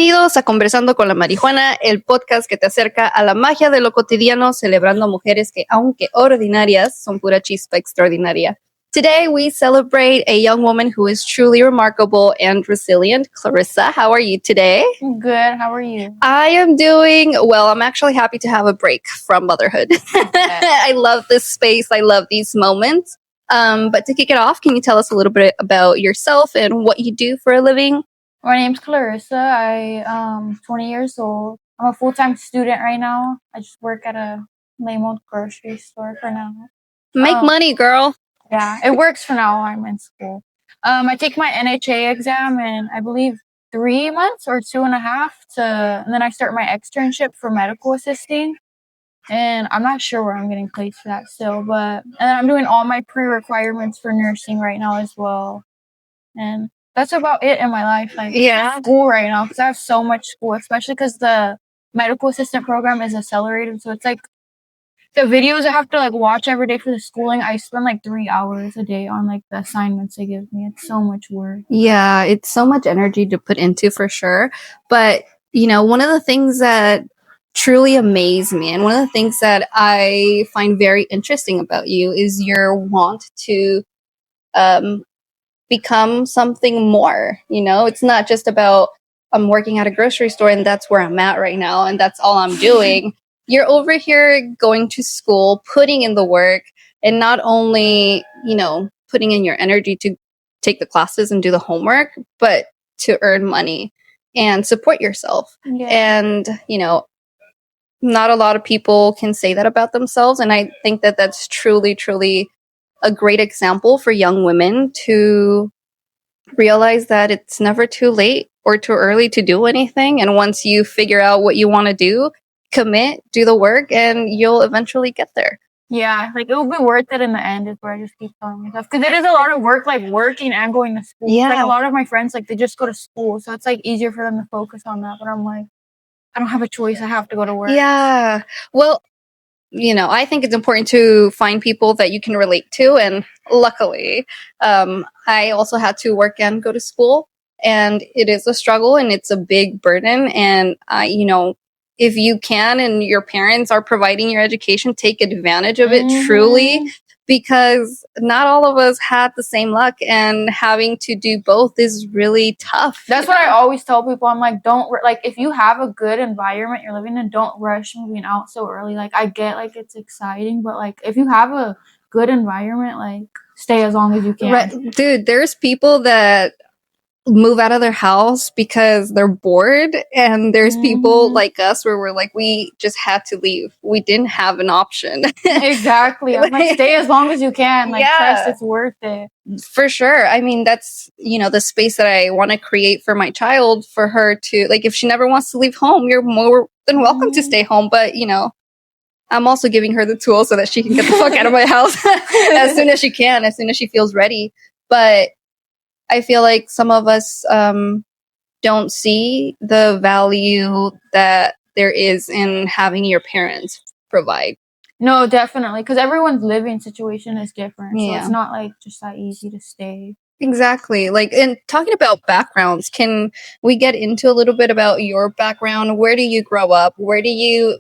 Bienvenidos a Conversando con la Marihuana, el podcast que te acerca a la magia de lo cotidiano, celebrando mujeres que, aunque ordinarias, son pura chispa extraordinaria. Today, we celebrate a young woman who is truly remarkable and resilient. Clarissa, how are you today? Good. How are you? I am doing well. I'm actually happy to have a break from motherhood. I love this space. I love these moments. But to kick it off, can you tell us a little bit about yourself and what you do for a living? My name's Clarissa. I'm 20 years old. I'm a full-time student right now. I just work at a lame old grocery store for now. Make money, girl. Yeah, it works for now. I'm in school. I take my NHA exam in, I believe, 3 months or 2.5 and then I start my externship for medical assisting. And I'm not sure where I'm getting placed for that still, and then I'm doing all my pre-requirements for nursing right now as well. And that's about it in my life. Like, school right now, because I have so much school, especially because the medical assistant program is accelerated. So it's like the videos I have to like watch every day for the schooling. I spend like 3 hours a day on like the assignments they give me. It's so much work. Yeah, it's so much energy to put into for sure. But, you know, one of the things that truly amaze me and one of the things that I find very interesting about you is your want to become something more. You know, it's not just about I'm working at a grocery store and that's where I'm at right now and that's all I'm doing. You're over here going to school, putting in the work, and not only, you know, putting in your energy to take the classes and do the homework, but to earn money and support yourself. Yeah. And, you know, not a lot of people can say that about themselves. And I think that that's truly, truly a great example for young women to realize that it's never too late or too early to do anything. And once you figure out what you want to do, commit, do the work, and you'll eventually get there. Yeah, like it will be worth it in the end is what I just keep telling myself. Because it is a lot of work, like working and going to school. Yeah. Like a lot of my friends, like they just go to school. So it's like easier for them to focus on that. But I'm like, I don't have a choice. I have to go to work. Yeah. Well, you know, I think it's important to find people that you can relate to. And luckily, I also had to work and go to school. And it is a struggle and it's a big burden. And, you know, if you can and your parents are providing your education, take advantage of it truly, because not all of us had the same luck, and having to do both is really tough. That's what I always tell people. I'm like, like if you have a good environment you're living in, don't rush moving out so early. Like I get like it's exciting, but like if you have a good environment, like stay as long as you can. Right. Dude, there's people that move out of their house because they're bored, and there's people like us where we're like, we just had to leave. We didn't have an option. Exactly. I'm like, stay as long as you can. Like, trust it's worth it. For sure. I mean, that's, you know, the space that I want to create for my child, for her to, like, if she never wants to leave home, you're more than welcome to stay home. But, you know, I'm also giving her the tools so that she can get the fuck out of my house as soon as she can, as soon as she feels ready. But I feel like some of us don't see the value that there is in having your parents provide. No, definitely, because everyone's living situation is different. Yeah. So it's not like just that easy to stay. Exactly. Like, and talking about backgrounds, can we get into a little bit about your background? Where do you grow up? Where do you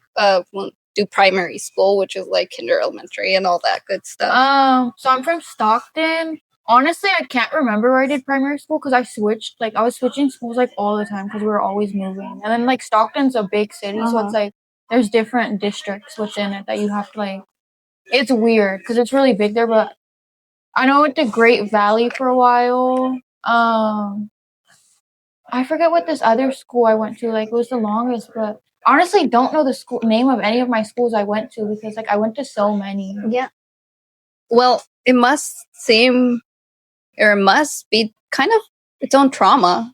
do primary school, which is like kinder, elementary, and all that good stuff? So I'm from Stockton. Honestly, I can't remember where I did primary school because I switched. Like, I was switching schools like all the time because we were always moving. And then like Stockton's a big city, so it's like there's different districts within it that you have to like. It's weird because it's really big there, but I know I went to Great Valley for a while. I forget what this other school I went to. Like, it was the longest, but honestly, don't know the school name of any of my schools I went to because like I went to so many. Yeah. Well, it must seem, or it must be kind of its own trauma,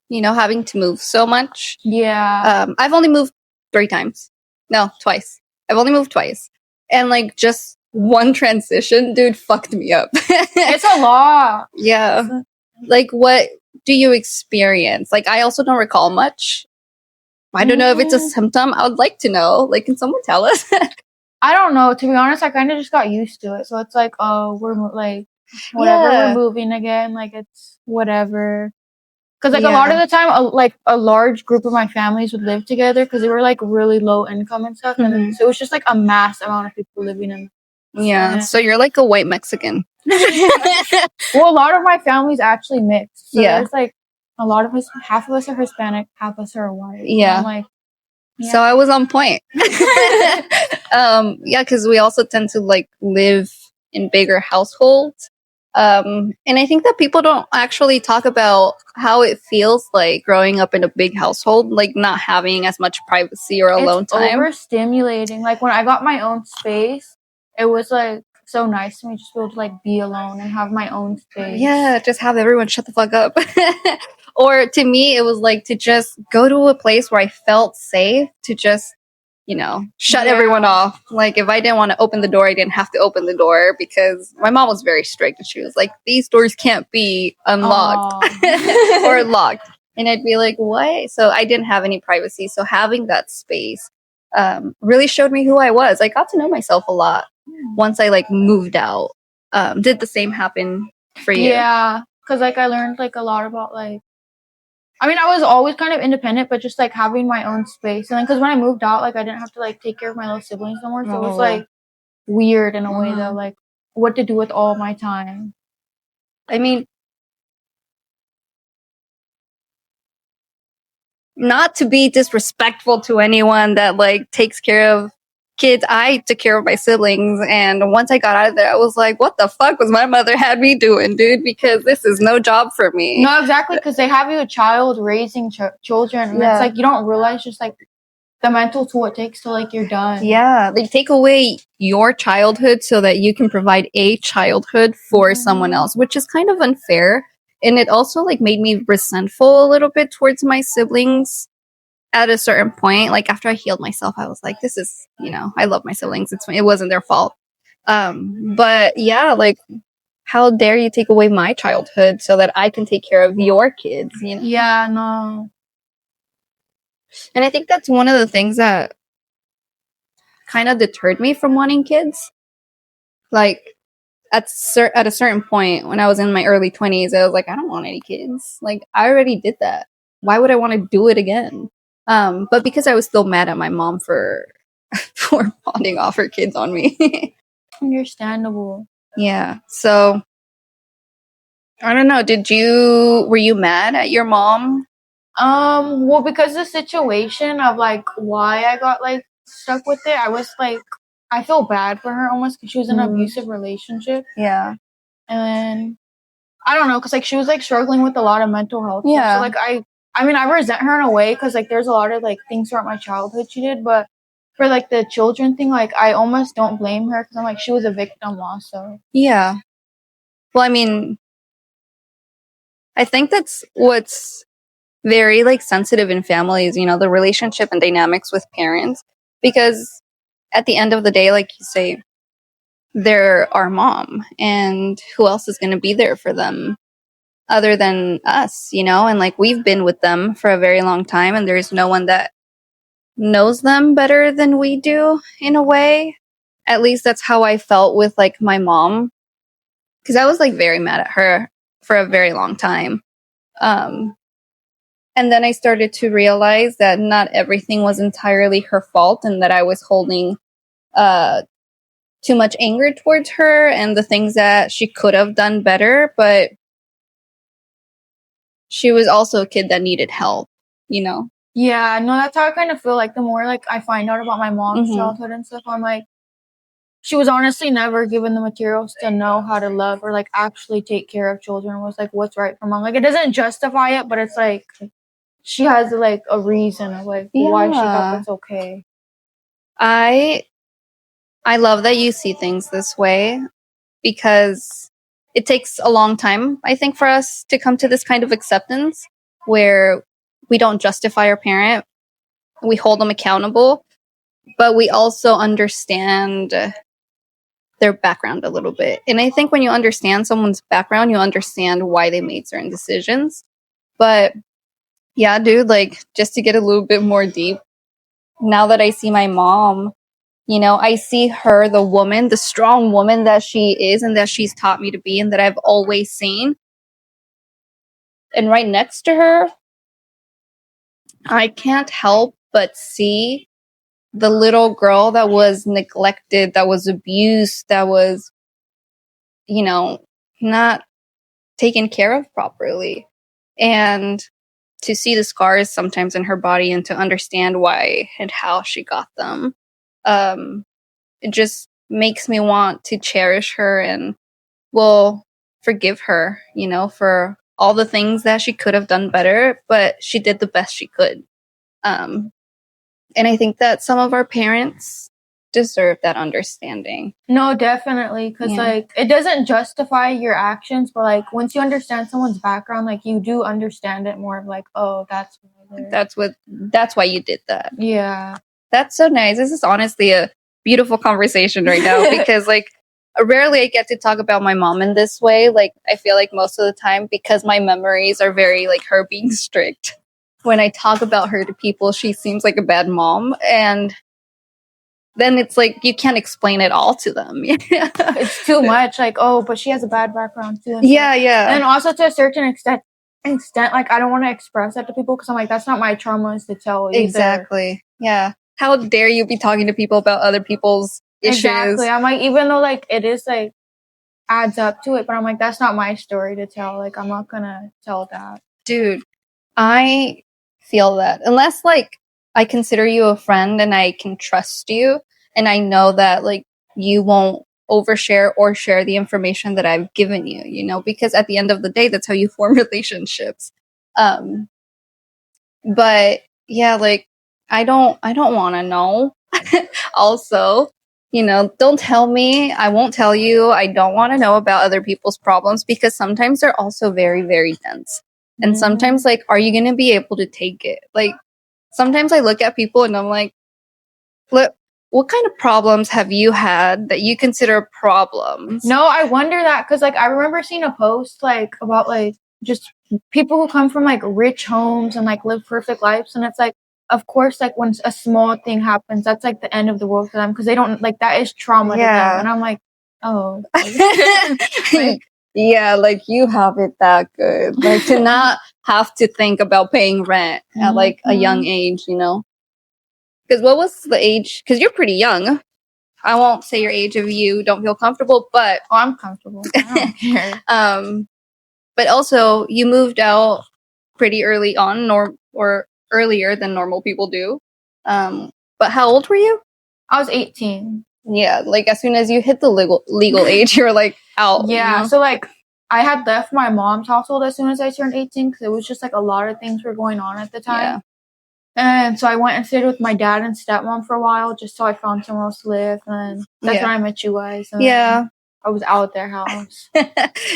you know, having to move so much. Yeah. I've only moved 3 times. No, twice. I've only moved twice. And like just one transition, dude, fucked me up. It's a lot. Yeah. Like, what do you experience? Like, I also don't recall much. I don't know if it's a symptom. I would like to know. Like, can someone tell us? I don't know. To be honest, I kind of just got used to it. So it's like, oh, we're like, whatever, we're moving again. Like, it's whatever. Because like a lot of the time, like a large group of my families would live together because they were like really low income and stuff, and so it was just like a mass amount of people living in. Yeah, so you're like a white Mexican. Well, a lot of my family's actually mixed. So there's like a lot of us, half of us are Hispanic, half of us are white. Yeah. I'm like, so I was on point. Yeah, because we also tend to like live in bigger households. And I think that people don't actually talk about how it feels like growing up in a big household, like not having as much privacy or alone time. It's overstimulating. Like when I got my own space, it was like so nice to me just to be able to like be alone and have my own space. Yeah, just have everyone shut the fuck up. Or to me, it was like to just go to a place where I felt safe to just, shut everyone off. Like if I didn't want to open the door, I didn't have to open the door because my mom was very strict and she was like, these doors can't be unlocked or locked. And I'd be like, what? So I didn't have any privacy. So having that space really showed me who I was. I got to know myself a lot once I like moved out. Did the same happen for you? Yeah, because like I learned like a lot about like, I mean, I was always kind of independent, but just like having my own space. And then because when I moved out, like I didn't have to like take care of my little siblings no more. So it was like weird in a way though, like what to do with all my time. I mean, not to be disrespectful to anyone that like takes care of kids, I took care of my siblings, and once I got out of there, I was like, what the fuck was my mother had me doing, dude? Because this is no job for me. No, exactly, because they have you a child raising children, and it's like you don't realize just like the mental toll it takes till like you're done. Yeah, they take away your childhood so that you can provide a childhood for someone else, which is kind of unfair. And it also like made me resentful a little bit towards my siblings at a certain point. Like after I healed myself, I was like, this is, I love my siblings. It wasn't their fault. But yeah, like how dare you take away my childhood so that I can take care of your kids, Yeah, no. And I think that's one of the things that kind of deterred me from wanting kids. Like at a certain point when I was in my early 20s, I was like, I don't want any kids. Like I already did that. Why would I want to do it again? But because I was still mad at my mom for pawning off her kids on me. Understandable. Yeah. So I don't know. Were you mad at your mom? Well, because the situation of like why I got like stuck with it, I was like, I feel bad for her almost because she was in an abusive relationship. Yeah. And I don't know, because like she was like struggling with a lot of mental health. Yeah. So like I mean, I resent her in a way because like there's a lot of like things throughout my childhood she did, but for like the children thing, like I almost don't blame her because I'm like she was a victim also. Yeah. Well, I mean, I think that's what's very like sensitive in families, the relationship and dynamics with parents, because at the end of the day, like you say, they're our mom, and who else is going to be there for them other than us, and like we've been with them for a very long time, and there's no one that knows them better than we do in a way. At least that's how I felt with like my mom, because I was like very mad at her for a very long time. And then I started to realize that not everything was entirely her fault, and that I was holding too much anger towards her and the things that she could have done better. But she was also a kid that needed help, Yeah, no, that's how I kind of feel. Like the more like I find out about my mom's childhood and stuff, I'm like, she was honestly never given the materials to know how to love or like actually take care of children. Was like what's right for mom. Like it doesn't justify it, but it's like she has like a reason of like why she thought that's okay. I love that you see things this way, because it takes a long time, I think, for us to come to this kind of acceptance where we don't justify our parent, we hold them accountable, but we also understand their background a little bit. And I think when you understand someone's background, you understand why they made certain decisions. But yeah, dude, like just to get a little bit more deep, now that I see my mom, I see her, the woman, the strong woman that she is and that she's taught me to be and that I've always seen. And right next to her, I can't help but see the little girl that was neglected, that was abused, that was, not taken care of properly. And to see the scars sometimes in her body and to understand why and how she got them, it just makes me want to cherish her and, well, forgive her, for all the things that she could have done better, but she did the best she could. And I think that some of our parents deserve that understanding. No, definitely, because it doesn't justify your actions, but like once you understand someone's background, like you do understand it more of like, oh, that's why you did that. Yeah, that's so nice. This is honestly a beautiful conversation right now because like rarely I get to talk about my mom in this way. Like I feel like most of the time, because my memories are very like her being strict, when I talk about her to people, she seems like a bad mom, and then it's like you can't explain it all to them. It's too much. Like, oh, but she has a bad background too. Yeah, yeah. And also to a certain extent, like I don't want to express that to people because I'm like, that's not my traumas to tell either. Exactly. Yeah. How dare you be talking to people about other people's issues? Exactly. I'm like, even though like it is like adds up to it, but I'm like, that's not my story to tell. Like, I'm not gonna tell that. Dude, I feel that unless like I consider you a friend and I can trust you and I know that like you won't overshare or share the information that I've given you, because at the end of the day, that's how you form relationships. But yeah, like I don't want to know. Also, don't tell me. I won't tell you. I don't want to know about other people's problems because sometimes they're also very, very dense. And sometimes, like, are you going to be able to take it? Like, sometimes I look at people and I'm like, look, what kind of problems have you had that you consider problems? No, I wonder that because, like, I remember seeing a post, like, about, like, just people who come from, like, rich homes and, like, live perfect lives. And it's like, of course, like, when a small thing happens, that's, like, the end of the world for them because they don't, like, that is trauma to them. And I'm like, oh. Like, yeah, like you have it that good. Like to not have to think about paying rent at like a young age, Because what was the age? Because you're pretty young. I won't say your age if you don't feel comfortable, but I'm comfortable. I don't care. But also you moved out pretty early on, or earlier than normal people do. But how old were you? I was 18. Yeah, like as soon as you hit the legal age, you're like out. Yeah, so like I had left my mom's household as soon as I turned 18 because it was just like a lot of things were going on at the time. Yeah. And so I went and stayed with my dad and stepmom for a while just so I found somewhere else to live. And that's when I met you guys. And I was out their house.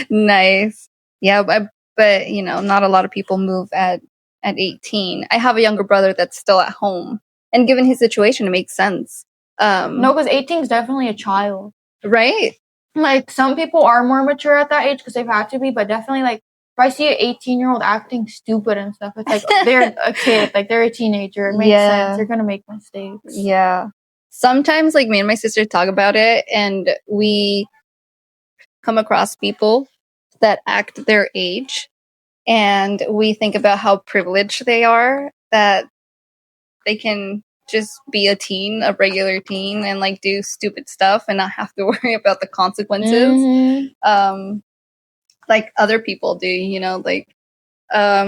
Nice. Yeah, but not a lot of people move at 18. I have a younger brother that's still at home. And given his situation, it makes sense. No, because 18 is definitely a child. Right? Like, some people are more mature at that age because they've had to be, but definitely, like, if I see an 18-year-old acting stupid and stuff, it's like they're a kid, like they're a teenager. It makes sense. They're gonna make mistakes. Yeah. Sometimes, like, me and my sister talk about it, and we come across people that act their age, and we think about how privileged they are, that they can just be a regular teen, and like do stupid stuff and not have to worry about the consequences. Like other people do, like I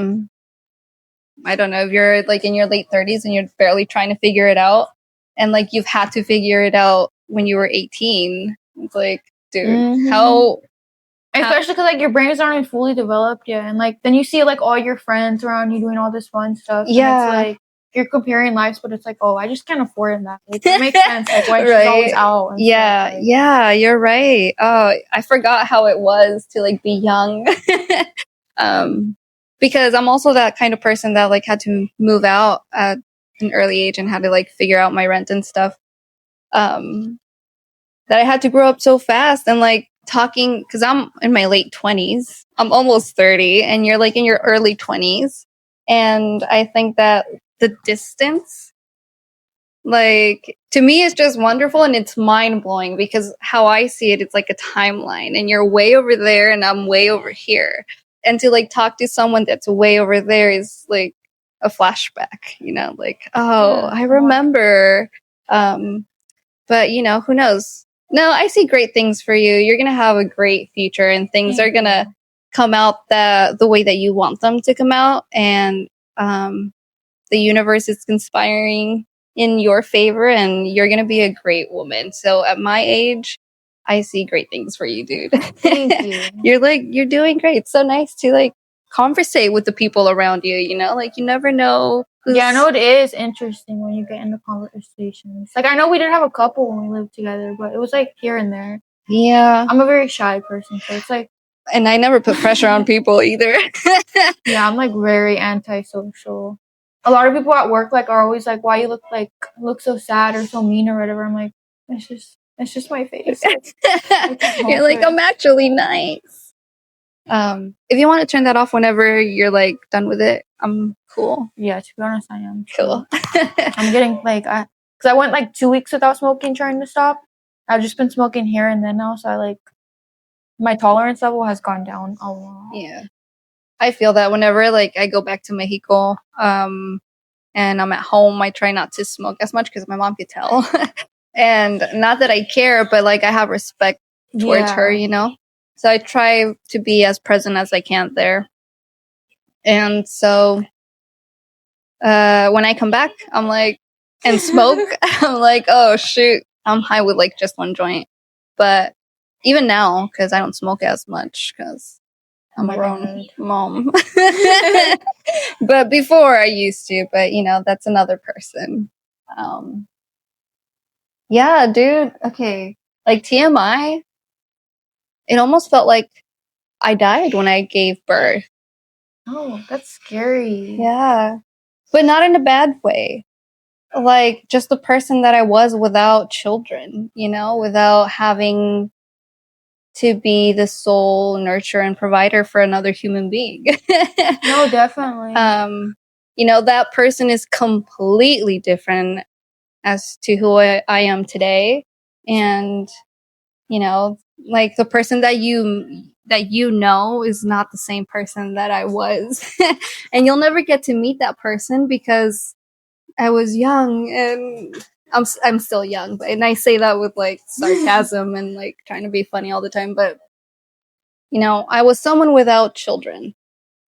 don't know, if you're like in your late 30s and you're barely trying to figure it out, and like you've had to figure it out when you were 18. It's like, dude, how especially because like your brain is not even fully developed yet, and like then you see like all your friends around you doing all this fun stuff. Yeah, and it's like you're comparing lives, but it's like, oh, I just can't afford that. Like, it makes sense. Like why she's always out. And yeah, stuff, like. Yeah, you're right. Oh, I forgot how it was to like be young. Because I'm also that kind of person that like had to move out at an early age and had to like figure out my rent and stuff. That I had to grow up so fast and like talking, because I'm in my late 20s. I'm almost 30 and you're like in your early 20s. And I think that the distance, like to me, is just wonderful and it's mind blowing because how I see it, it's like a timeline and you're way over there and I'm way over here. and to like talk to someone that's way over there is like a flashback, you know, like, oh, I remember. But you know, who knows? No, I see great things for you. You're gonna have a great future, and things are gonna come out the way that you want them to come out, and the universe is conspiring in your favor, and you're gonna be a great woman. So at my age, I see great things for you, dude. Thank you. You're doing great. It's so nice to like conversate with the people around you, you know, like you never know. Yeah, I know it is interesting when you get into conversations. Like, I know we didn't have a couple when we lived together, but it was like here and there. Yeah. I'm a very shy person, so it's like. And I never put pressure on people either. Yeah, I'm like very antisocial. A lot of people at work like are always like, "Why you look so sad or so mean or whatever." I'm like, it's just my face. You're like, I'm actually nice. If you want to turn that off whenever you're like done with it, I'm cool. Yeah, to be honest, I am cool. I'm getting like, because I went like 2 weeks without smoking, trying to stop. I've just been smoking here and then now, so I like my tolerance level has gone down a lot. Yeah, I feel that whenever like I go back to Mexico, and I'm at home, I try not to smoke as much because my mom could tell. And not that I care, but like I have respect towards her, you know? So I try to be as present as I can there. And so when I come back, I'm like, and smoke, I'm like, oh shoot, I'm high with like just one joint. But even now, because I don't smoke as much, because I'm a grown mom. But before I used to, but you know, that's another person. Yeah, dude. Okay. Like TMI, it almost felt like I died when I gave birth. Oh, that's scary. Yeah. But not in a bad way. Like just the person that I was without children, you know, without having to be the sole nurturer and provider for another human being. No, definitely. You know, that person is completely different as to who I am today. And, you know, like the person that you know is not the same person that I was. And you'll never get to meet that person because I was young and I'm still young, and I say that with like sarcasm and like trying to be funny all the time, but you know, I was someone without children,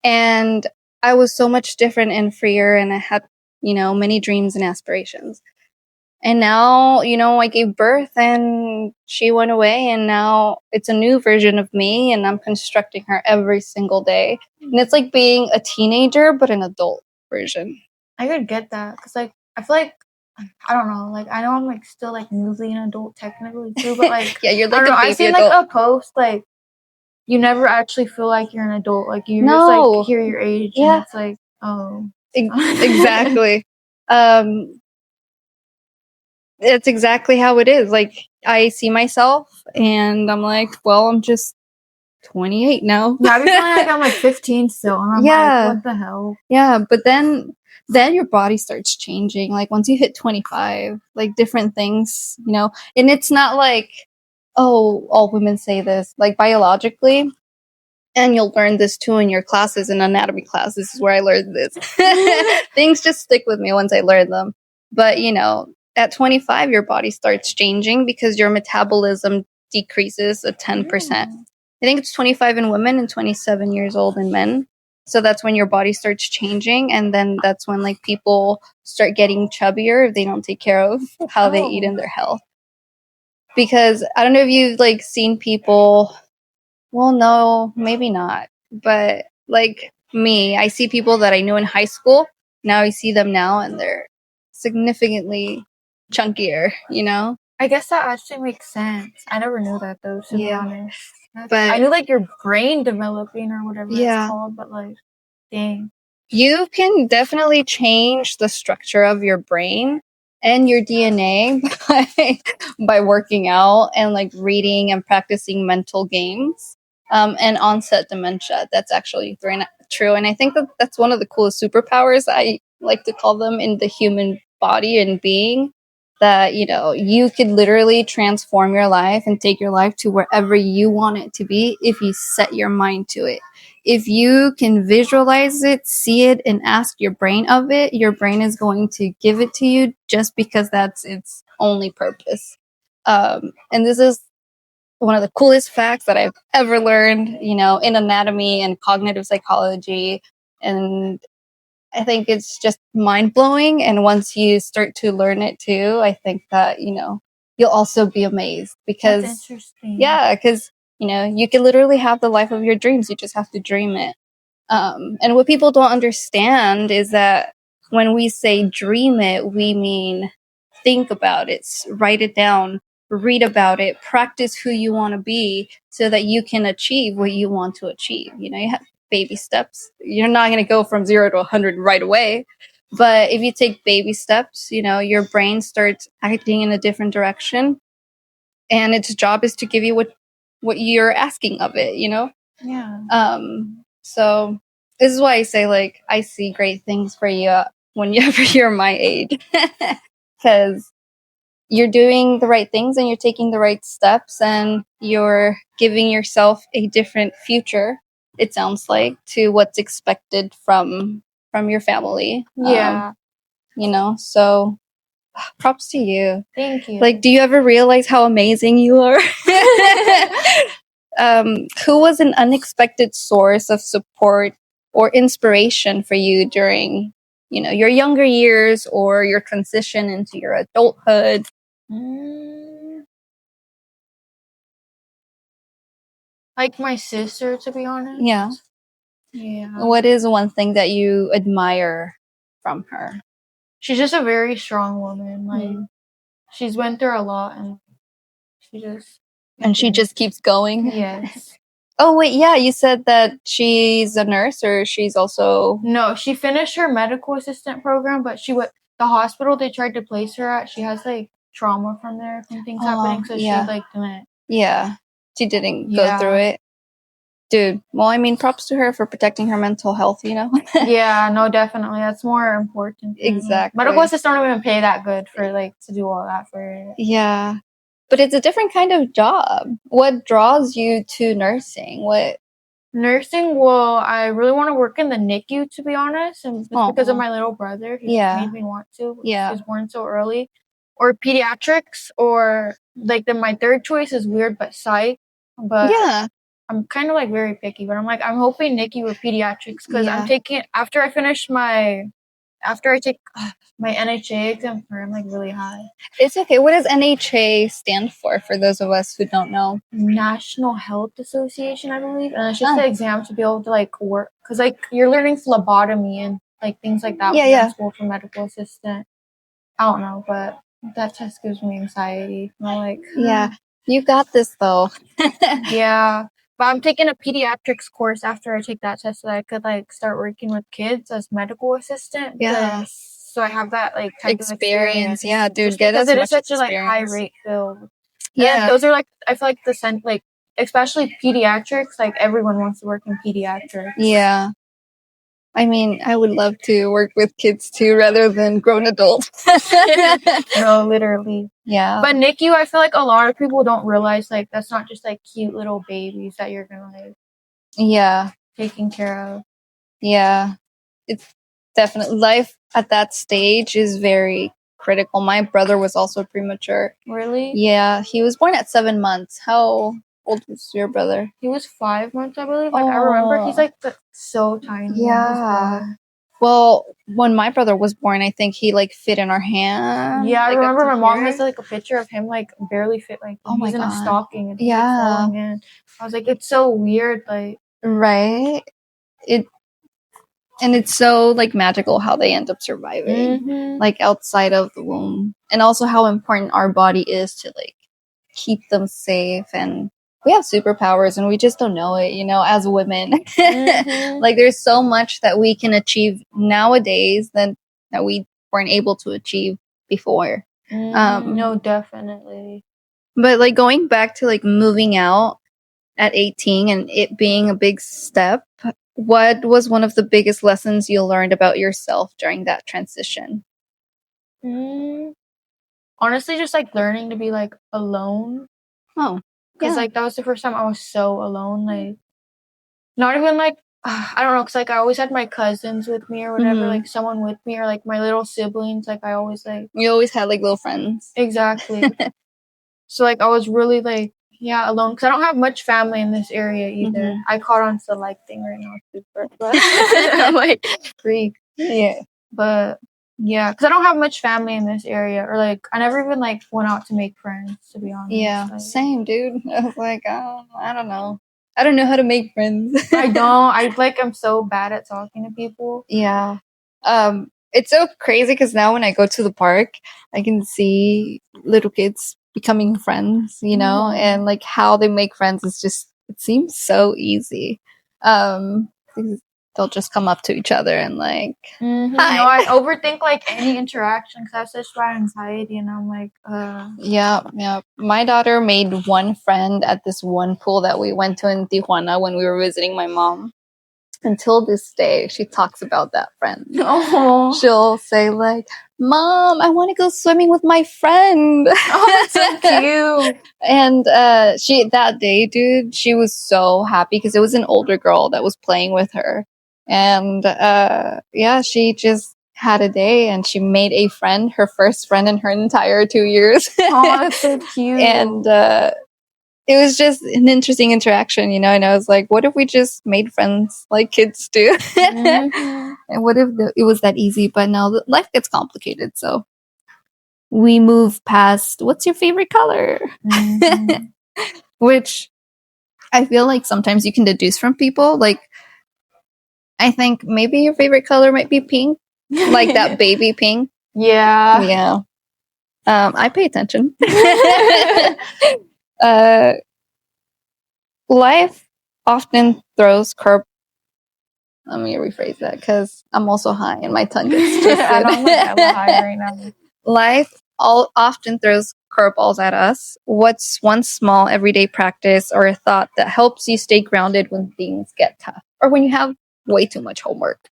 and I was so much different and freer, and I had, you know, many dreams and aspirations. And now, you know, I gave birth and she went away, and now it's a new version of me, and I'm constructing her every single day. And it's like being a teenager, but an adult version. I could get that because, like, I feel like, I don't know, like, I know I'm like still like newly an adult technically too, but like, yeah, you're like I don't know, I seen adult. like a post like you never actually feel like you're an adult, like you just like hear your age, and it's like, oh, exactly. It's exactly how it is. Like I see myself, and I'm like, well, I'm just 28 now. Yeah, I've been feeling like I'm like 15 still, and I'm like, what the hell? Yeah, but then your body starts changing. Like once you hit 25, like different things, you know. And it's not like, oh, all women say this. Like biologically, and you'll learn this too in your classes, in anatomy class. This is where I learned this. Things just stick with me once I learn them. But you know, at 25, your body starts changing because your metabolism decreases at 10%. I think it's 25 in women and 27 years old in men. So that's when your body starts changing, and then that's when like people start getting chubbier if they don't take care of how they eat and their health. Because I don't know if you've like seen people, well, no, maybe not, but like me, I see people that I knew in high school. Now I see them now, and they're significantly chunkier, you know? I guess that actually makes sense. I never knew that though, to be honest. But I knew like your brain developing or whatever it's called, but like, dang. You can definitely change the structure of your brain and your DNA by working out and like reading and practicing mental games, and onset dementia. That's actually true. And I think that that's one of the coolest superpowers, I like to call them, in the human body and being, that, you know, you could literally transform your life and take your life to wherever you want it to be if you set your mind to it. if you can visualize it, see it, and ask your brain of it, your brain is going to give it to you just because that's its only purpose. And this is one of the coolest facts that I've ever learned, you know, in anatomy and cognitive psychology. And I think it's just mind blowing. And once you start to learn it too, I think that, you know, you'll also be amazed because, That's interesting. yeah, because, you know, you can literally have the life of your dreams. You just have to dream it. And what people don't understand is that when we say dream it, we mean think about it, write it down, read about it, practice who you want to be so that you can achieve what you want to achieve. You know, you have baby steps. You're not going to go from 0 to 100 right away. But if you take baby steps, you know, your brain starts acting in a different direction. And its job is to give you what you're asking of it, you know? Yeah. So this is why I say, like, I see great things for you whenever you're my age. Because you're doing the right things and you're taking the right steps and you're giving yourself a different future, it sounds like, to what's expected from your family. Yeah. You know, so props to you. Thank you. Like, do you ever realize how amazing you are? Who was an unexpected source of support or inspiration for you during, you know, your younger years or your transition into your adulthood? Like my sister, to be honest. Yeah. Yeah. What is one thing that you admire from her? She's just a very strong woman. Like she's went through a lot and she just keeps going. Yes. Oh wait, yeah, you said that she's a nurse, or she's also... No, she finished her medical assistant program, but the hospital they tried to place her at, she has like trauma from things happening, so yeah. she like didn't. Yeah, she didn't go through it. Dude, well, I mean, props to her for protecting her mental health, you know? Yeah, no, definitely. That's more important. Exactly. Medical assistants don't even pay that good for like to do all that for it. Yeah. But it's a different kind of job. What draws you to nursing? What... Nursing, well, I really want to work in the NICU, to be honest, and just because of my little brother. He just made me want to. He was born so early. Or pediatrics, or like my third choice is weird, but psych. But yeah, I'm kind of like very picky, but I'm hoping NICU or pediatrics because I'm taking after I take my NHA exam, I'm like really high. It's okay. What does NHA stand for those of us who don't know? National Health Association, I believe, and it's just the exam to be able to like work because like you're learning phlebotomy and like things like that. In school for medical assistant. I don't know, but that test gives me anxiety. I'm like, yeah, you got this though. Yeah. But I'm taking a pediatrics course after I take that test so that I could like start working with kids as medical assistant. Yeah. So I have that like type of experience. Yeah, dude, just get because as it much is such a experience. like high rate field. Yeah. And those are like I feel like like especially pediatrics, like everyone wants to work in pediatrics. Yeah. I mean, I would love to work with kids too rather than grown adults. No, literally. Yeah. But NICU, I feel like a lot of people don't realize like that's not just like cute little babies that you're gonna like taking care of. Yeah. It's definitely life at that stage is very critical. My brother was also premature. Really? Yeah, he was born at 7 months. How old was your brother? He was 5 months, I believe. Like I remember he's like so tiny. Yeah. Well, when my brother was born, I think he like fit in our hand. Yeah, I like, remember my mom has like a picture of him like barely fit, like he's in a stocking and he's like, falling in. I was like, it's so weird, like right. And it's so like magical how they end up surviving, like outside of the womb, and also how important our body is to like keep them safe. And we have superpowers and we just don't know it, you know, as women. Like there's so much that we can achieve nowadays that we weren't able to achieve before. No, definitely. But like going back to like moving out at 18 and it being a big step, what was one of the biggest lessons you learned about yourself during that transition? Honestly, just like learning to be like alone. Oh, because like that was the first time I was so alone. Like not even like I don't know, because like I always had my cousins with me or whatever, Mhm. like someone with me, or like my little siblings. Like I always like You always had like little friends. exactly. So like I was really like alone because I don't have much family in this area either. Mhm. I caught on to the like thing right now, super, but I'm like freak. Yeah. But yeah, because I don't have much family in this area, or like I never even like went out to make friends. To be honest, Yeah. like, Same, dude. I was like, oh, I don't know. I don't know how to make friends. I don't. I'm so bad at talking to people. Yeah. It's so crazy because now when I go to the park, I can see little kids becoming friends, you know, and like how they make friends is just, it seems so easy. Um, they'll just come up to each other and like, hi. No, I overthink like any interaction because I have such bad anxiety, and I'm like, Yeah, yeah. My daughter made one friend at this one pool that we went to in Tijuana when we were visiting my mom. Until this day, she talks about that friend. oh, She'll say like, "Mom, I want to go swimming with my friend." oh, that's so cute. And she that day, dude, she was so happy because it was an older girl that was playing with her, and yeah, she just had a day and she made a friend, her first friend in her entire 2 years. Oh, that's so cute. And it was just an interesting interaction, you know. And I was like, what if we just made friends like kids do? And what if it was that easy? But now life gets complicated, so we move past what's your favorite color, which I feel like sometimes you can deduce from people. Like, I think maybe your favorite color might be pink, like that baby pink. Yeah. Yeah. I pay attention. Life often throws curb. Let me rephrase that because I'm also high and my tongue gets twisted. I know, I'm like hella high right now. Life often throws curveballs at us. What's one small everyday practice or a thought that helps you stay grounded when things get tough or when you have way too much homework?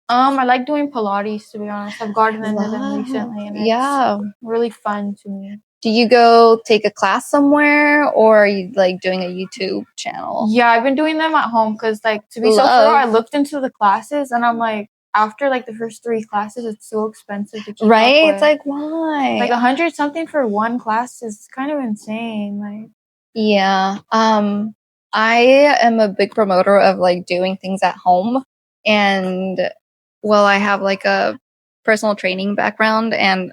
I like doing Pilates, to be honest. I've gotten into them recently, and it's really fun to me. Do you go take a class somewhere, or are you like doing a YouTube channel? Yeah, I've been doing them at home because, like, to be so thorough, I looked into the classes, and I'm like, after like the first 3 classes, it's so expensive to keep up with. It's like, why? Like 100 something for one class is kind of insane. Like, yeah. I am a big promoter of like doing things at home, and well, I have like a personal training background, and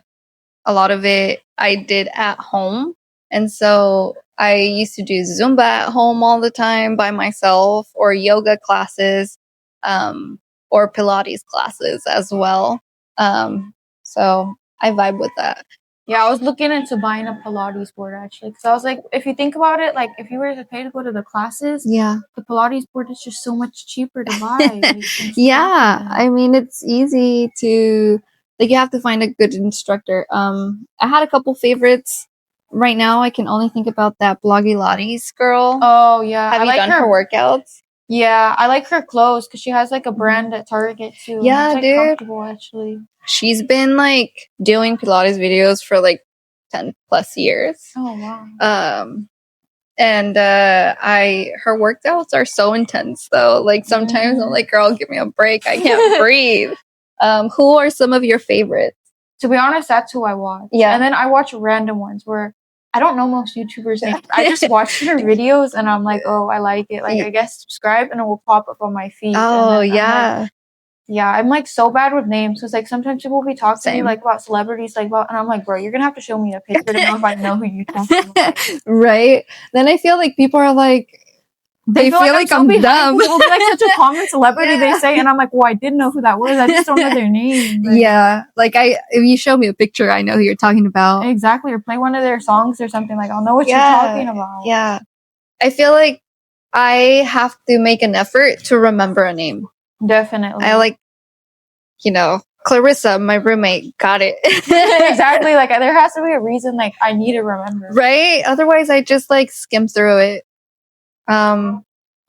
a lot of it I did at home. And so I used to do Zumba at home all the time by myself, or yoga classes, or Pilates classes as well. So I vibe with that. yeah, I was looking into buying a Pilates board actually, because I was like, if you think about it, like if you were to pay to go to the classes, the Pilates board is just so much cheaper to buy. Yeah, I mean, it's easy to, like, you have to find a good instructor. I had a couple favorites. Right now, I can only think about that Bloggy Lottie's girl. Oh yeah, Have you done her workouts? Yeah, I like her clothes because she has like a brand at Target too. Yeah, it's, like, dude. comfortable actually. She's been like doing Pilates videos for like 10 plus years. Oh wow. And her workouts are so intense though. Like sometimes I'm like, girl, give me a break. I can't breathe. Who are some of your favorites? To be honest, that's who I watch. Yeah. And then I watch random ones where I don't know most YouTubers' names. I just watch their videos and I'm like, oh, I like it. Like, I guess subscribe and it will pop up on my feed. Oh, and yeah. I'm like so bad with names. Because like sometimes people will be talking to me like about celebrities, like and I'm like, bro, you're gonna have to show me a picture to know if I know who you talking about. Right. Then I feel like people are like, they feel like I'm dumb. People be like such a common celebrity they say, and I'm like, well, I did know who that was. I just don't know their name. Like, yeah, like if you show me a picture, I know who you're talking about. Exactly, or play one of their songs or something. Like I'll know what you're talking about. Yeah, I feel like I have to make an effort to remember a name. Definitely, I like, Clarissa, my roommate, got it. Exactly, like there has to be a reason. Like I need to remember, right? Otherwise, I just like skim through it.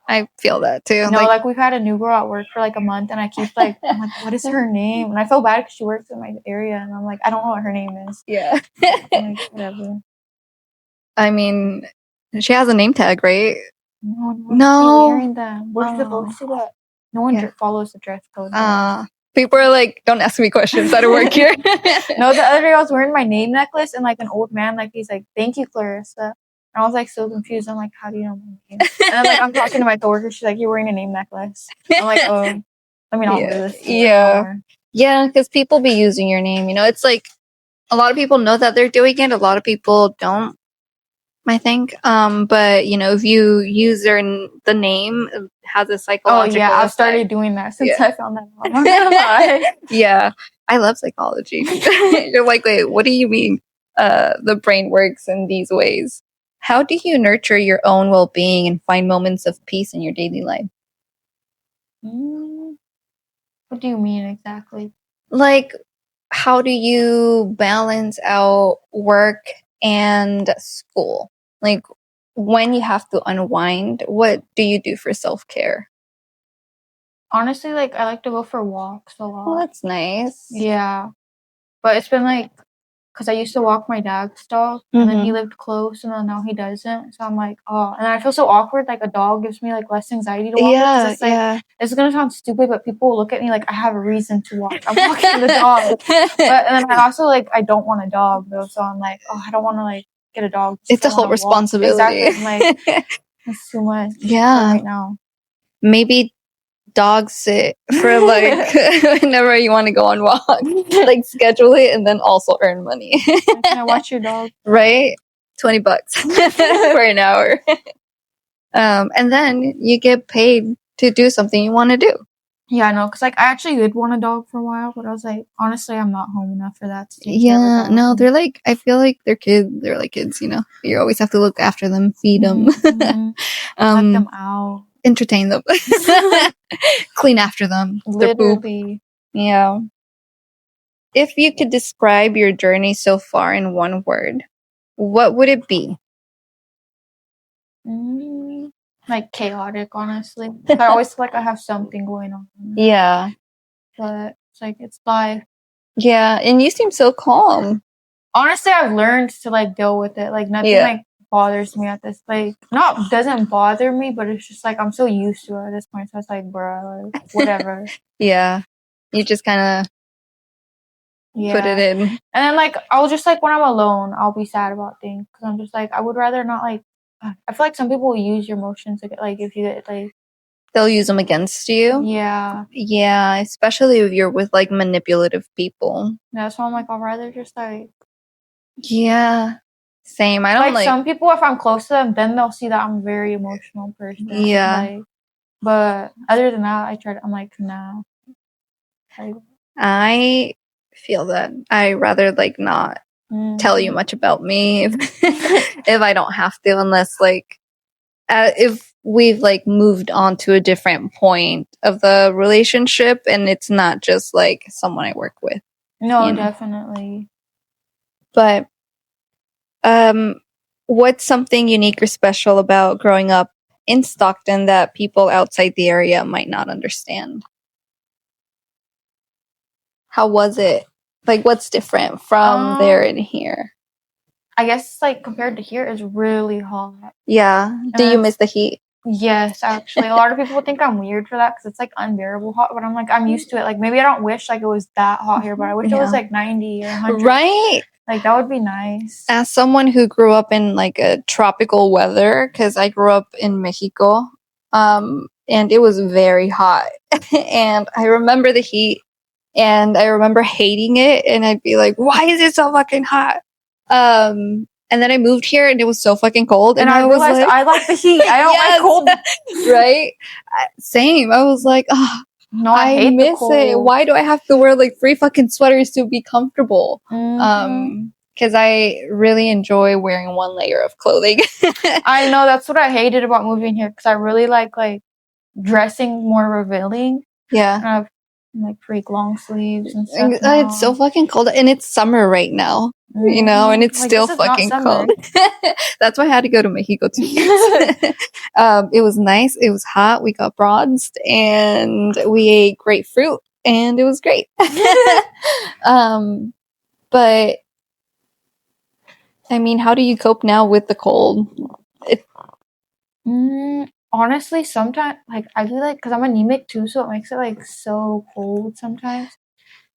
I feel that too. No, like we've had a new girl at work for like a month, and I keep like, I'm like, what is her name? And I feel bad because she works in my area, and I'm like, I don't know what her name is. Yeah. Like, whatever. I mean, she has a name tag, right? No, no one should be No. wearing them. We're supposed to, but no one follows the dress code. People are like, don't ask me questions. I don't work here. No, the other day I was wearing my name necklace, and like an old man, like he's like, "Thank you, Clarissa." And I was like so confused. I'm like, "How do you know my name?" And then like I'm talking to my coworker. She's like, "You're wearing a name necklace." I'm like, "Oh, let me not wear this." Yeah. Yeah, because people be using your name. You know, it's like a lot of people know that they're doing it. A lot of people don't, I think. But, you know, if you use the name, it has a psychological effect. I've started doing that since I found that out. I'm not gonna lie. Yeah, I love psychology. You're like, wait, what do you mean the brain works in these ways? How do you nurture your own well-being and find moments of peace in your daily life? What do you mean exactly? Like, how do you balance out work and school? Like, when you have to unwind, what do you do for self-care? Honestly, like, I like to go for walks a lot. Oh, that's nice. Yeah. But it's been like, because I used to walk my dad's dog, and then he lived close, and then now he doesn't. So I'm like, oh, and I feel so awkward. Like, a dog gives me like less anxiety to walk. Yeah, it's like, it's gonna sound stupid, but people will look at me like I have a reason to walk. I'm walking the dog. And then I also like I don't want a dog though, so I'm like, oh, I don't want to like get a dog. It's a whole responsibility. Exactly. I'm like, it's too much. Yeah. Right now. Maybe dog sit for like whenever you want to go on walks. Like schedule it and then also earn money. Can I watch your dog? Right? $20 for an hour. And then you get paid to do something you want to do. Yeah, I know, because like I actually did want a dog for a while, but I was like, honestly, I'm not home enough for that. No, they're like, I feel like they're like kids, you know. You always have to look after them, feed them, let them out, entertain them, clean after them, their poop. Yeah. If you could describe your journey so far in one word, what would it be? Like chaotic, honestly. I always feel like I have something going on. Yeah. But it's like, it's life. Yeah, and you seem so calm. Honestly, I've learned to like deal with it. Like nothing like bothers me at this. Like doesn't bother me, but it's just like I'm so used to it at this point. So it's like, bruh, like, whatever. Yeah, you just kind of put it in. And then like I'll just like when I'm alone, I'll be sad about things because I'm just like I would rather not like. I feel like some people will use your emotions like if you get like. They'll use them against you. Yeah, especially if you're with like manipulative people. That's why I'm like I'll rather just like. Yeah, same. I don't like some people. If I'm close to them, then they'll see that I'm a very emotional person. Yeah, but other than that, I'm like nah. I feel that I rather like not tell you much about me if I don't have to, unless like if we've like moved on to a different point of the relationship and it's not just like someone I work with. No, you know? Definitely. But what's something unique or special about growing up in Stockton that people outside the area might not understand? How was it? Like, what's different from there and here? I guess, like, compared to here, it's really hot. Yeah. Do you miss the heat? Yes, actually. A lot of people think I'm weird for that because it's, like, unbearable hot. But I'm, like, I'm used to it. Like, maybe I don't wish, like, it was that hot here. But I wish it was, like, 90 or 100. Right? Like, that would be nice. As someone who grew up in, like, a tropical weather, because I grew up in Mexico, and it was very hot. And I remember the heat. And I remember hating it, and I'd be like, why is it so fucking hot? And then I moved here, and it was so fucking cold. And I realized like, I like the heat. I don't like cold. Right? Same. I was like, oh, no, I hate miss the cold. It. Why do I have to wear like 3 fucking sweaters to be comfortable? Because I really enjoy wearing one layer of clothing. I know, that's what I hated about moving here, because I really like dressing more revealing. Yeah. Like freak long sleeves and stuff. It's so fucking cold, and it's summer right now, you know, and it's like, still fucking cold. That's why I had to go to Mexico 2 years. It was nice. It was hot. We got bronzed, and we ate grapefruit, and it was great. But I mean, how do you cope now with the cold? Honestly, sometimes like I feel like because I'm anemic too, so it makes it like so cold sometimes.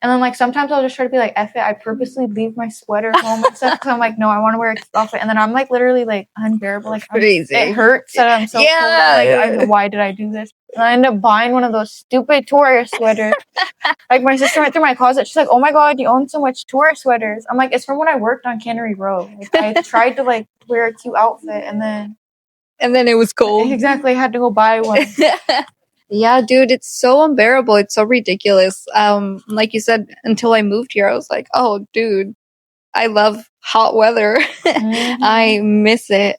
And then like sometimes I'll just try to be like, F it. I purposely leave my sweater home and stuff because I'm like, no, I want to wear a cute outfit. And then I'm like literally like unbearable. Like Crazy. it hurts that I'm so cold. Like why did I do this? And I end up buying one of those stupid tourist sweaters. Like my sister went through my closet. She's like, oh my god, you own so much tourist sweaters. I'm like, it's from when I worked on Cannery Row. Like I tried to like wear a cute outfit and then it was cold. Exactly, I had to go buy one. Yeah, dude, it's so unbearable. It's so ridiculous. Like you said, until I moved here, I was like, oh, dude, I love hot weather. I miss it.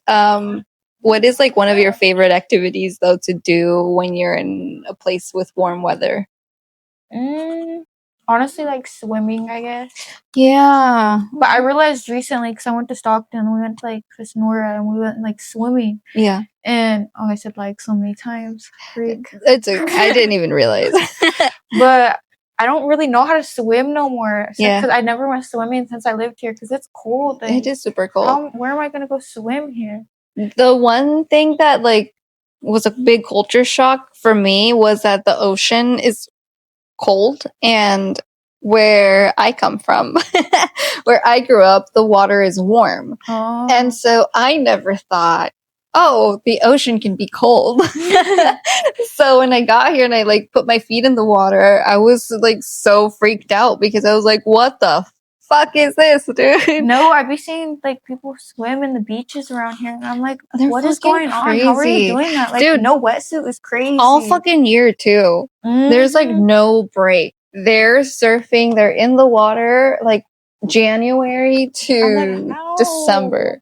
What is like one of your favorite activities though to do when you're in a place with warm weather? Honestly, like swimming, I guess. Yeah. But I realized recently, because I went to Stockton, we went to like Sonora and we went like swimming. Yeah. And I said like so many times. Freak. It's I didn't even realize. But I don't really know how to swim no more. Yeah. Because I never went swimming since I lived here because it's cold. Like, it is super cold. Where am I going to go swim here? The one thing that like was a big culture shock for me was that the ocean is cold, and where I come from, where I grew up, the water is warm. Oh. And so I never thought, oh, the ocean can be cold. So when I got here and I like put my feet in the water, I was like so freaked out because I was like, what the fuck is this, dude? No, I'd be seeing like people swim in the beaches around here, and I'm like, They're what is fucking going on? How are you crazy. doing that? Like, Dude, no wetsuit is crazy. all fucking year too. There's like no break. They're surfing. They're in the water like January to like, December.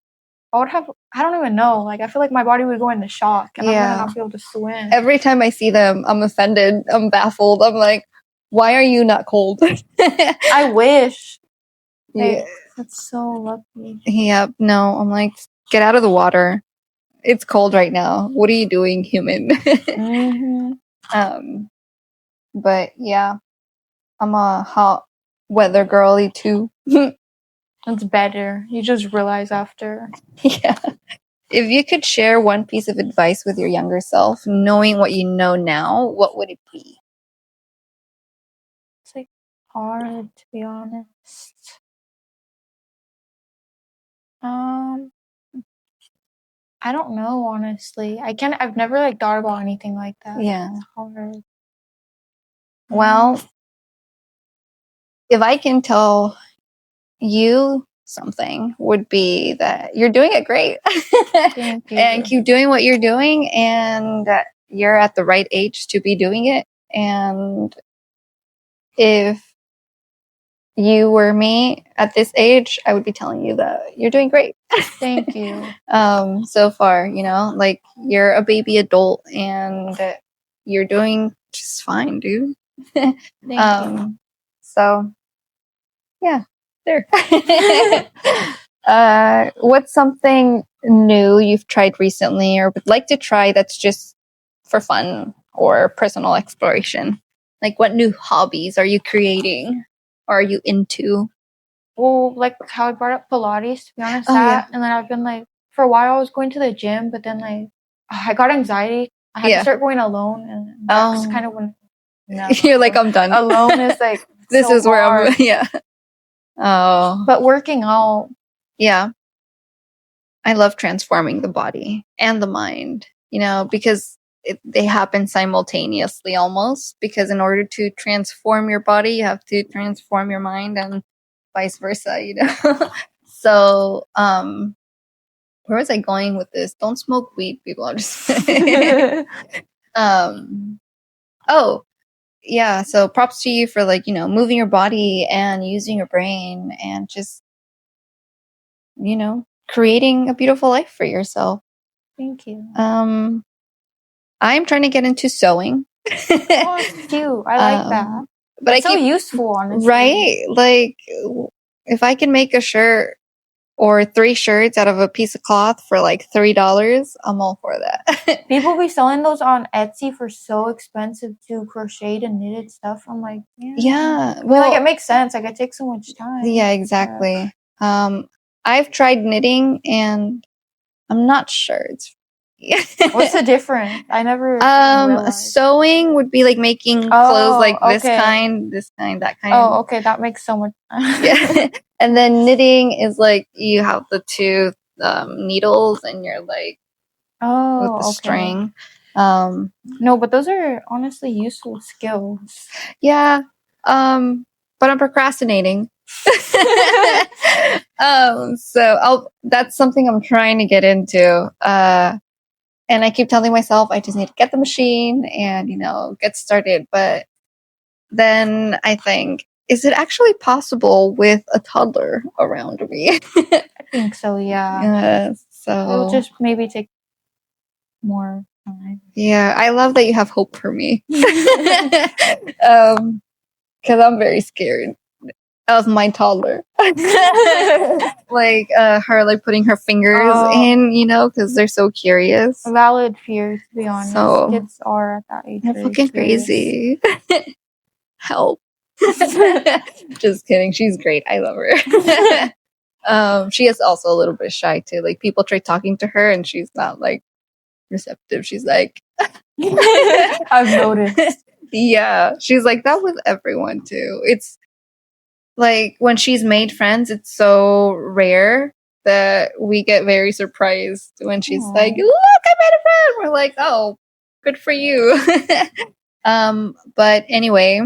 I don't even know. Like, I feel like my body would go into shock and I'm gonna not be able to swim. Every time I see them, I'm offended. I'm baffled. I'm like, why are you not cold? I wish. Yeah. That's so lucky. Yeah, no, I'm like, get out of the water. It's cold right now. What are you doing, human? But yeah, I'm a hot weather girly too. It's better. You just realize after. Yeah. If you could share one piece of advice with your younger self, knowing what you know now, what would it be? It's like hard to be honest. I don't know, honestly. I've never like thought about anything like that. Yeah. It's hard. Well, if I can tell you something, would be that you're doing it great. Thank you. And keep doing what you're doing, and you're at the right age to be doing it. And if you were me at this age, I would be telling you that you're doing great. Thank you. So far, you know, like you're a baby adult and you're doing just fine, dude. Thank you. So yeah, there. What's something new you've tried recently or would like to try that's just for fun or personal exploration? Like what new hobbies are you creating or are you into? Well, like how I brought up Pilates, to be honest, and then I've been like, for a while I was going to the gym, but then like, I got anxiety. I had to start going alone, and that's kind of when, you're like, I'm done. Alone is like, this so is where hard. I'm, Oh. But working out. Yeah. I love transforming the body and the mind, you know, because they happen simultaneously almost, because in order to transform your body, you have to transform your mind and vice versa, you know. So, where was I going with this? Don't smoke weed, people. I'm just oh, yeah. So props to you for like, you know, moving your body and using your brain and just, you know, creating a beautiful life for yourself. Thank you. I'm trying to get into sewing. Oh, it's cute. I like that. But it's so useful, honestly. Right? Like, if I can make a shirt or 3 shirts out of a piece of cloth for like $3, I'm all for that. People be selling those on Etsy for so expensive too, crocheted and knitted stuff. I'm like, yeah. Well, like it makes sense. Like it takes so much time. Yeah, exactly. I've tried knitting and I'm not sure it's What's the difference? I never realized. Sewing would be like making clothes like this okay. kind, that kind. Oh, okay, that makes so much sense. Yeah. And then knitting is like you have the two needles and you're like with the string. No, but those are honestly useful skills. Yeah. But I'm procrastinating. So that's something I'm trying to get into. And I keep telling myself I just need to get the machine and, get started. But then I think, is it actually possible with a toddler around me? I think so, yeah. So it'll just maybe take more time. Yeah, I love that you have hope for me. Because I'm very scared of my toddler. Like her like putting her fingers in, because they're so curious. Valid fear, to be honest. So, kids are at that age. They're fucking crazy. Help. Just kidding. She's great. I love her. She is also a little bit shy too. Like people try talking to her and she's not like receptive. She's like I've noticed. Yeah. She's like that with everyone too. It's like when she's made friends, it's so rare that we get very surprised when she's like, look, I made a friend. We're like, oh, good for you. But anyway,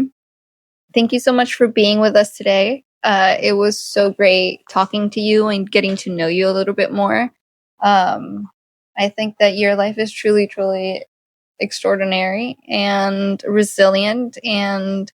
thank you so much for being with us today. It was so great talking to you and getting to know you a little bit more. I think that your life is truly, truly extraordinary and resilient. And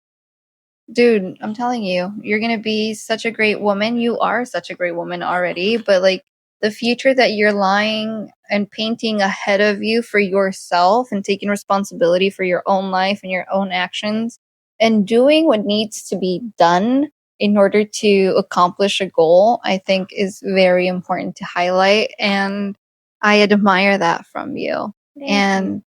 dude, I'm telling you, you're going to be such a great woman. You are such a great woman already, but like the future that you're lying and painting ahead of you for yourself and taking responsibility for your own life and your own actions and doing what needs to be done in order to accomplish a goal, I think is very important to highlight. And I admire that from you. And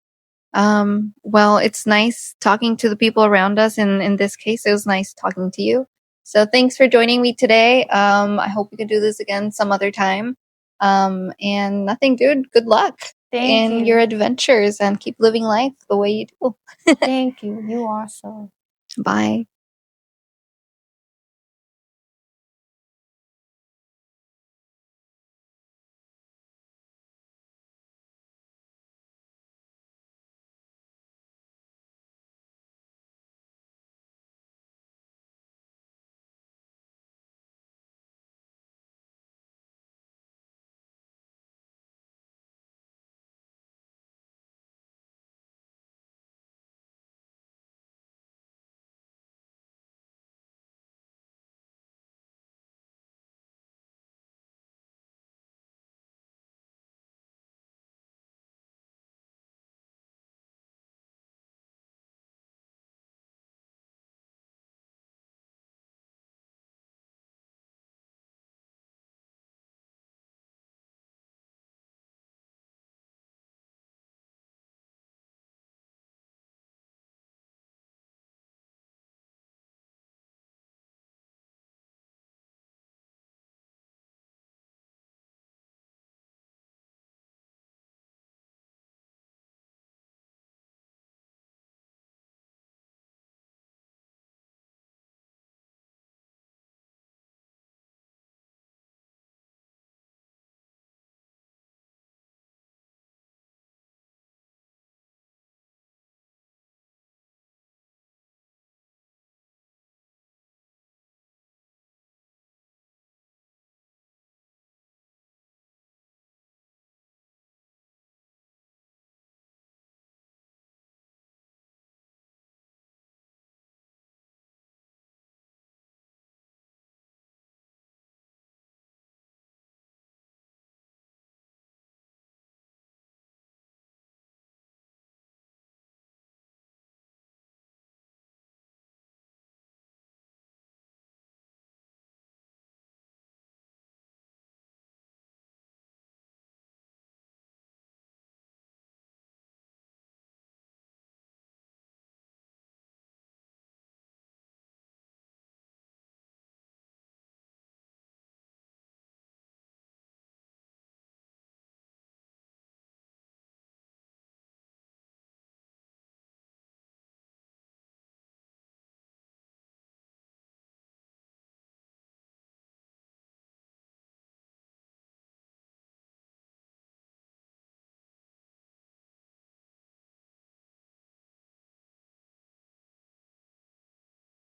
well, it's nice talking to the people around us. And in this case, it was nice talking to you. So thanks for joining me today. I hope we can do this again some other time. And nothing, dude. Good luck in your adventures and keep living life the way you do. Thank you. You also. Bye.